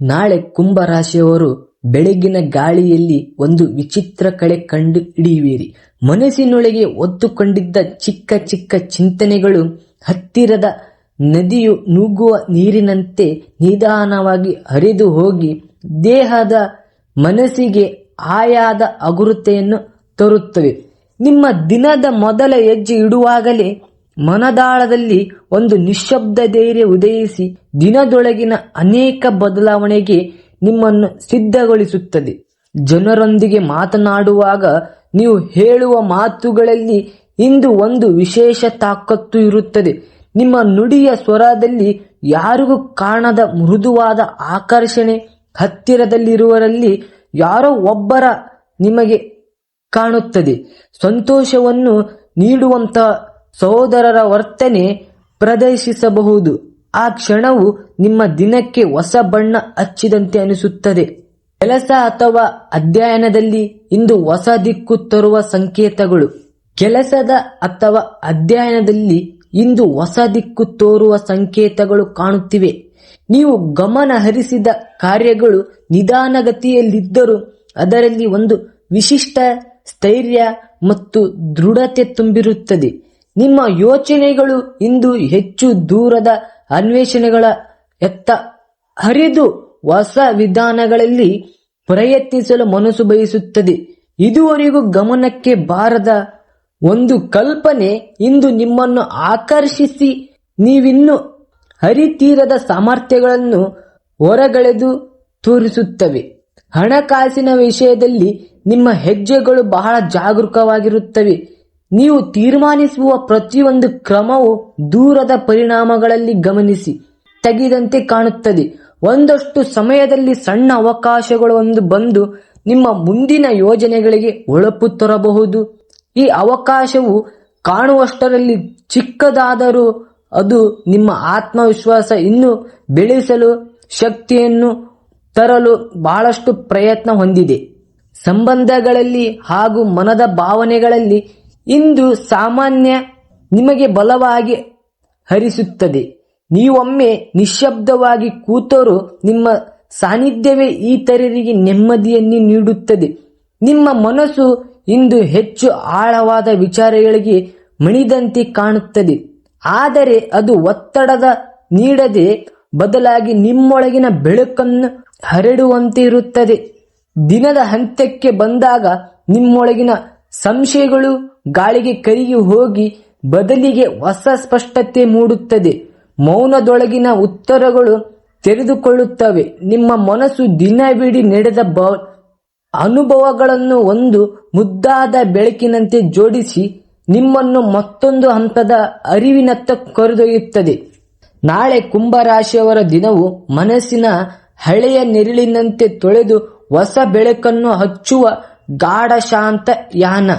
ನಾಳೆ ಕುಂಭರಾಶಿಯವರು ಬೆಳಗಿನ ಗಾಳಿಯಲ್ಲಿ ಒಂದು ವಿಚಿತ್ರ ಕಳೆ ಕಂಡು ಹಿಡಿಯುವಿರಿ. ಮನಸ್ಸಿನೊಳಗೆ ಹೊತ್ತುಕೊಂಡಿದ್ದ ಚಿಕ್ಕ ಚಿಕ್ಕ ಚಿಂತನೆಗಳು ಹತ್ತಿರದ ನದಿಯು ನುಗ್ಗುವ ನೀರಿನಂತೆ ನಿಧಾನವಾಗಿ ಹರಿದು ಹೋಗಿ ದೇಹದ ಮನಸ್ಸಿಗೆ ಆಯಾದ ಹಗುರತೆಯನ್ನು ತರುತ್ತವೆ. ನಿಮ್ಮ ದಿನದ ಮೊದಲ ಹೆಜ್ಜೆ ಇಡುವಾಗಲೇ ಮನದಾಳದಲ್ಲಿ ಒಂದು ನಿಶ್ಶಬ್ದ ಧೈರ್ಯ ಉದಯಿಸಿ ದಿನದೊಳಗಿನ ಅನೇಕ ಬದಲಾವಣೆಗೆ ನಿಮ್ಮನ್ನು ಸಿದ್ಧಗೊಳಿಸುತ್ತದೆ. ಜನರೊಂದಿಗೆ ಮಾತನಾಡುವಾಗ ನೀವು ಹೇಳುವ ಮಾತುಗಳಲ್ಲಿ ಇಂದು ಒಂದು ವಿಶೇಷ ತಾಕತ್ತು ಇರುತ್ತದೆ. ನಿಮ್ಮ ನುಡಿಯ ಸ್ವರದಲ್ಲಿ ಯಾರಿಗೂ ಕಾಣದ ಮೃದುವಾದ ಆಕರ್ಷಣೆ, ಹತ್ತಿರದಲ್ಲಿರುವರಲ್ಲಿ ಯಾರೋ ಒಬ್ಬರ ನಿಮಗೆ ಕಾಣುತ್ತದೆ. ಸಂತೋಷವನ್ನು ನೀಡುವಂತಹ ಸಹೋದರರ ವರ್ತನೆ ಪ್ರದರ್ಶಿಸಬಹುದು. ಆ ಕ್ಷಣವು ನಿಮ್ಮ ದಿನಕ್ಕೆ ಹೊಸ ಬಣ್ಣ ಹಚ್ಚಿದಂತೆ ಅನಿಸುತ್ತದೆ. ಕೆಲಸ ಅಥವಾ ಅಧ್ಯಯನದಲ್ಲಿ ಇಂದು ಹೊಸ ದಿಕ್ಕು ತರುವ ಸಂಕೇತಗಳು. ಕೆಲಸದ ಅಥವಾ ಅಧ್ಯಯನದಲ್ಲಿ ಇಂದು ಹೊಸ ದಿಕ್ಕು ತೋರುವ ಸಂಕೇತಗಳು ಕಾಣುತ್ತಿವೆ. ನೀವು ಗಮನ ಹರಿಸಿದ ಕಾರ್ಯಗಳು ನಿಧಾನಗತಿಯಲ್ಲಿದ್ದರೂ ಅದರಲ್ಲಿ ಒಂದು ವಿಶಿಷ್ಟ ಸ್ಥೈರ್ಯ ಮತ್ತು ದೃಢತೆ ತುಂಬಿರುತ್ತದೆ. ನಿಮ್ಮ ಯೋಚನೆಗಳು ಇಂದು ಹೆಚ್ಚು ದೂರದ ಅನ್ವೇಷಣೆಗಳ ಎತ್ತ ಹರಿದು ಹೊಸ ವಿಧಾನಗಳಲ್ಲಿ ಪ್ರಯತ್ನಿಸಲು ಮನಸ್ಸು ಬಯಸುತ್ತದೆ. ಇದುವರೆಗೂ ಗಮನಕ್ಕೆ ಬಾರದ ಒಂದು ಕಲ್ಪನೆ ಇಂದು ನಿಮ್ಮನ್ನು ಆಕರ್ಷಿಸಿ ನೀವಿನ್ನು ಹರಿತೀರದ ಸಾಮರ್ಥ್ಯಗಳನ್ನು ಹೊರಗೆಳೆದು ತೋರಿಸುತ್ತವೆ. ಹಣಕಾಸಿನ ವಿಷಯದಲ್ಲಿ ನಿಮ್ಮ ಹೆಜ್ಜೆಗಳು ಬಹಳ ಜಾಗರೂಕವಾಗಿರುತ್ತವೆ. ನೀವು ತೀರ್ಮಾನಿಸುವ ಪ್ರತಿಯೊಂದು ಕ್ರಮವು ದೂರದ ಪರಿಣಾಮಗಳಲ್ಲಿ ಗಮನಿಸಿ ತೆಗೆದಂತೆ ಕಾಣುತ್ತದೆ. ಒಂದಷ್ಟು ಸಮಯದಲ್ಲಿ ಸಣ್ಣ ಅವಕಾಶಗಳು ಬಂದು ನಿಮ್ಮ ಮುಂದಿನ ಯೋಜನೆಗಳಿಗೆ ಹೊಳಪು ತರಬಹುದು. ಈ ಅವಕಾಶವು ಕಾಣುವಷ್ಟರಲ್ಲಿ ಚಿಕ್ಕದಾದರೂ ಅದು ನಿಮ್ಮ ಆತ್ಮವಿಶ್ವಾಸ ಇನ್ನು ಬೆಳೆಸಲು ಶಕ್ತಿಯನ್ನು ತರಲು ಬಹಳಷ್ಟು ಪ್ರಯತ್ನ ಹೊಂದಿದೆ. ಸಂಬಂಧಗಳಲ್ಲಿ ಹಾಗೂ ಮನದ ಭಾವನೆಗಳಲ್ಲಿ ಇಂದು ಸಾಮಾನ್ಯ ನಿಮಗೆ ಬಲವಾಗಿ ಹರಿಸುತ್ತದೆ. ನೀವೊಮ್ಮೆ ನಿಶ್ಶಬ್ದವಾಗಿ ಕೂತರೂ ನಿಮ್ಮ ಸಾನ್ನಿಧ್ಯವೇ ಇತರರಿಗೆ ನೆಮ್ಮದಿಯನ್ನು ನೀಡುತ್ತದೆ. ನಿಮ್ಮ ಮನಸ್ಸು ಇಂದು ಹೆಚ್ಚು ಆಳವಾದ ವಿಚಾರಗಳಿಗೆ ಮಣಿದಂತೆ ಕಾಣುತ್ತದೆ. ಆದರೆ ಅದು ಒತ್ತಡದ ನೀಡದೆ ಬದಲಾಗಿ ನಿಮ್ಮೊಳಗಿನ ಬೆಳಕನ್ನು ಹರಡುವಂತೆ ಇರುತ್ತದೆ. ದಿನದ ಅಂತ್ಯಕ್ಕೆ ಬಂದಾಗ ನಿಮ್ಮೊಳಗಿನ ಸಂಶಯಗಳು ಗಾಳಿಗೆ ಕರಗಿ ಹೋಗಿ ಬದಲಿಗೆ ಹೊಸ ಸ್ಪಷ್ಟತೆ ಮೂಡುತ್ತದೆ. ಮೌನದೊಳಗಿನ ಉತ್ತರಗಳು ತೆರೆದುಕೊಳ್ಳುತ್ತವೆ. ನಿಮ್ಮ ಮನಸ್ಸು ದಿನವಿಡೀ ನಡೆದ ಅನುಭವಗಳನ್ನು ಒಂದು ಮುದ್ದಾದ ಬೆಳಕಿನಂತೆ ಜೋಡಿಸಿ ನಿಮ್ಮನ್ನು ಮತ್ತೊಂದು ಹಂತದ ಅರಿವಿನತ್ತ ಕರೆದೊಯ್ಯುತ್ತದೆ. ನಾಳೆ ಕುಂಭರಾಶಿಯವರ ದಿನವು ಮನಸ್ಸಿನ ಹಳೆಯ ನೆರಳಿನಂತೆ ತೊಳೆದು ಹೊಸ ಬೆಳಕನ್ನು ಹಚ್ಚುವ ಗಾಢ ಶಾಂತ ಯಾನ.